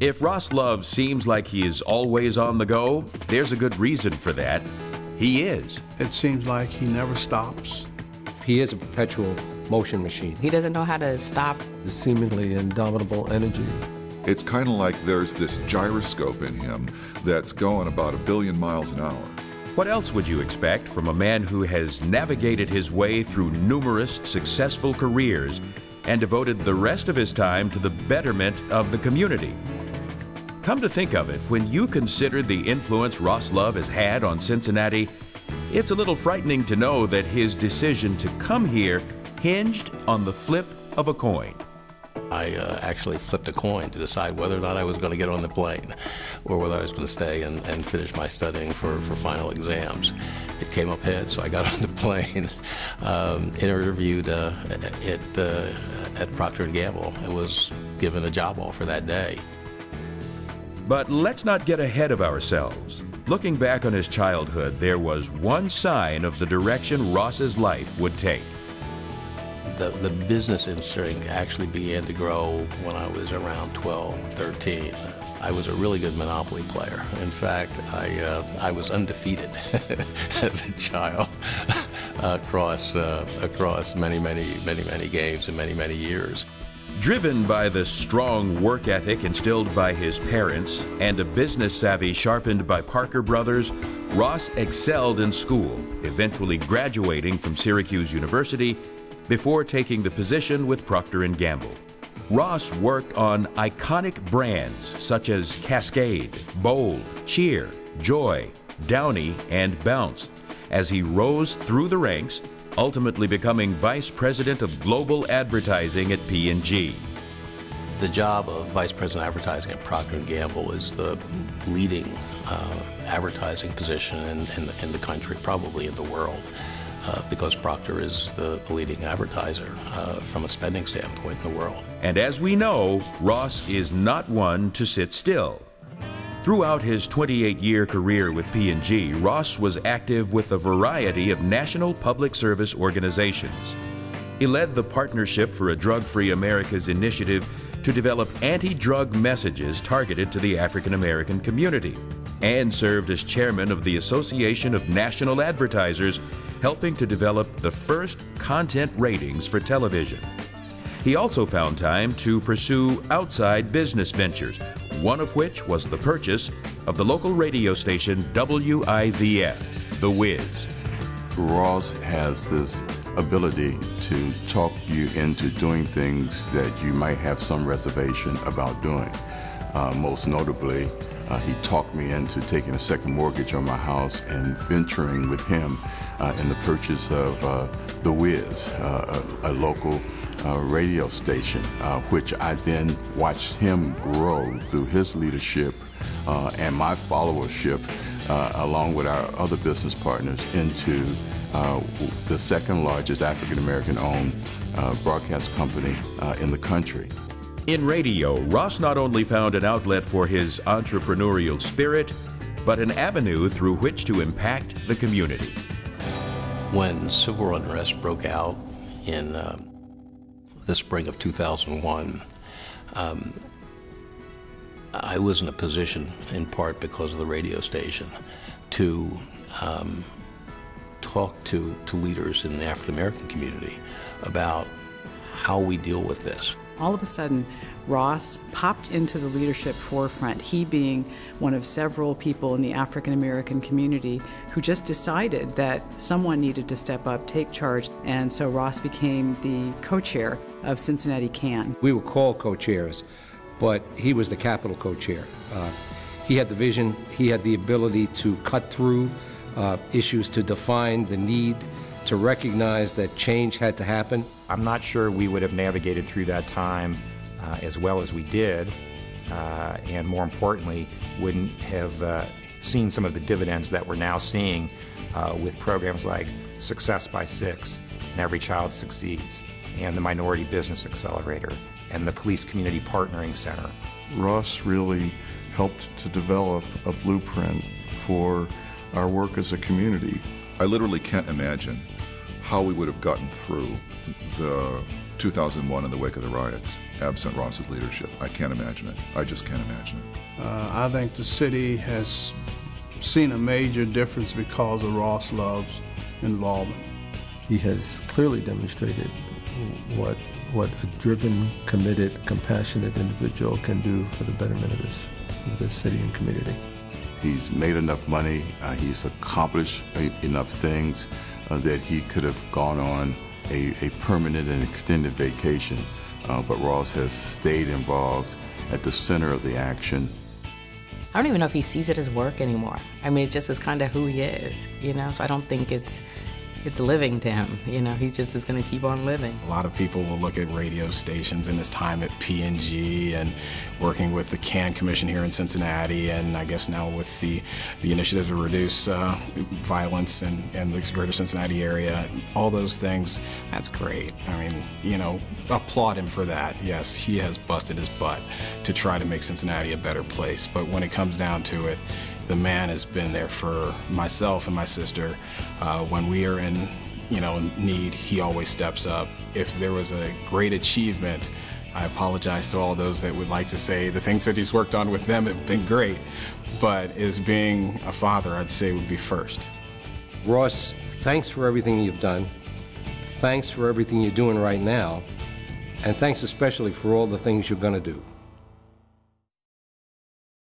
If Ross Love seems like he is always on the go, there's a good reason for that. He is. It seems like he never stops. He is a perpetual motion machine. He doesn't know how to stop. The seemingly indomitable energy. It's kind of like there's this gyroscope in him that's going about 1 billion miles an hour. What else would you expect from a man who has navigated his way through numerous successful careers and devoted the rest of his time to the betterment of the community? Come to think of it, when you consider the influence Ross Love has had on Cincinnati, it's a little frightening to know that his decision to come here hinged on the flip of a coin. I actually flipped a coin to decide whether or not I was going to get on the plane or whether I was going to stay and finish my studying for final exams. It came up heads, so I got on the plane, interviewed at Procter Gamble. I was given a job offer that day. But let's not get ahead of ourselves. Looking back on his childhood, there was one sign of the direction Ross's life would take. The business instinct actually began to grow when I was around 12, 13. I was a really good Monopoly player. In fact, I was undefeated as a child across many games and many years. Driven by the strong work ethic instilled by his parents and a business savvy sharpened by Parker Brothers, Ross excelled in school, eventually graduating from Syracuse University before taking the position with Procter Gamble. Ross worked on iconic brands such as Cascade, Bold, Cheer, Joy, Downy, and Bounce as he rose through the ranks, ultimately becoming Vice President of Global Advertising at P&G. The job of Vice President Advertising at Procter & Gamble is the leading advertising position in the country, probably in the world, because Procter is the leading advertiser from a spending standpoint in the world. And as we know, Ross is not one to sit still. Throughout his 28-year career with P&G, Ross was active with a variety of national public service organizations. He led the Partnership for a Drug-Free America's initiative to develop anti-drug messages targeted to the African American community, and served as chairman of the Association of National Advertisers, helping to develop the first content ratings for television. He also found time to pursue outside business ventures, one of which was the purchase of the local radio station WIZF, The Wiz. Ross has this ability to talk you into doing things that you might have some reservation about doing. Most notably, he talked me into taking a second mortgage on my house and venturing with him in the purchase of The Wiz, a local radio station, which I then watched him grow through his leadership and my followership, along with our other business partners, into the second largest African-American owned broadcast company in the country. In radio, Ross not only found an outlet for his entrepreneurial spirit, but an avenue through which to impact the community. When civil unrest broke out in the spring of 2001, I was in a position, in part because of the radio station, to talk to leaders in the African American community about how we deal with this. All of a sudden, Ross popped into the leadership forefront, he being one of several people in the African American community who just decided that someone needed to step up, take charge, and so Ross became the co-chair of Cincinnati CAN. We were called co-chairs, but he was the capital co-chair. He had the vision, he had the ability to cut through issues, to define the need, to recognize that change had to happen. I'm not sure we would have navigated through that time as well as we did, and more importantly, wouldn't have seen some of the dividends that we're now seeing with programs like Success by Six and Every Child Succeeds, and the Minority Business Accelerator, and the Police Community Partnering Center. Ross really helped to develop a blueprint for our work as a community. I literally can't imagine how we would have gotten through the 2001 in the wake of the riots, absent Ross's leadership. I can't imagine it. I just can't imagine it. I think the city has seen a major difference because of Ross Love's involvement. He has clearly demonstrated what a driven, committed, compassionate individual can do for the betterment of this city and community. He's made enough money, he's accomplished enough things that he could have gone on a permanent and extended vacation, but Ross has stayed involved at the center of the action. I don't even know if he sees it as work anymore. I mean, it's just as kind of who he is, you know, so I don't think it's living to him, you know, he just is going to keep on living. A lot of people will look at radio stations and his time at P&G and working with the CAN Commission here in Cincinnati, and I guess now with the initiative to reduce violence in the greater Cincinnati area, all those things, that's great. I mean, you know, applaud him for that. Yes, he has busted his butt to try to make Cincinnati a better place, but when it comes down to it, the man has been there for myself and my sister. When we are in need, he always steps up. If there was a great achievement, I apologize to all those that would like to say the things that he's worked on with them have been great, but as being a father, I'd say would be first. Ross, thanks for everything you've done. Thanks for everything you're doing right now. And thanks especially for all the things you're going to do.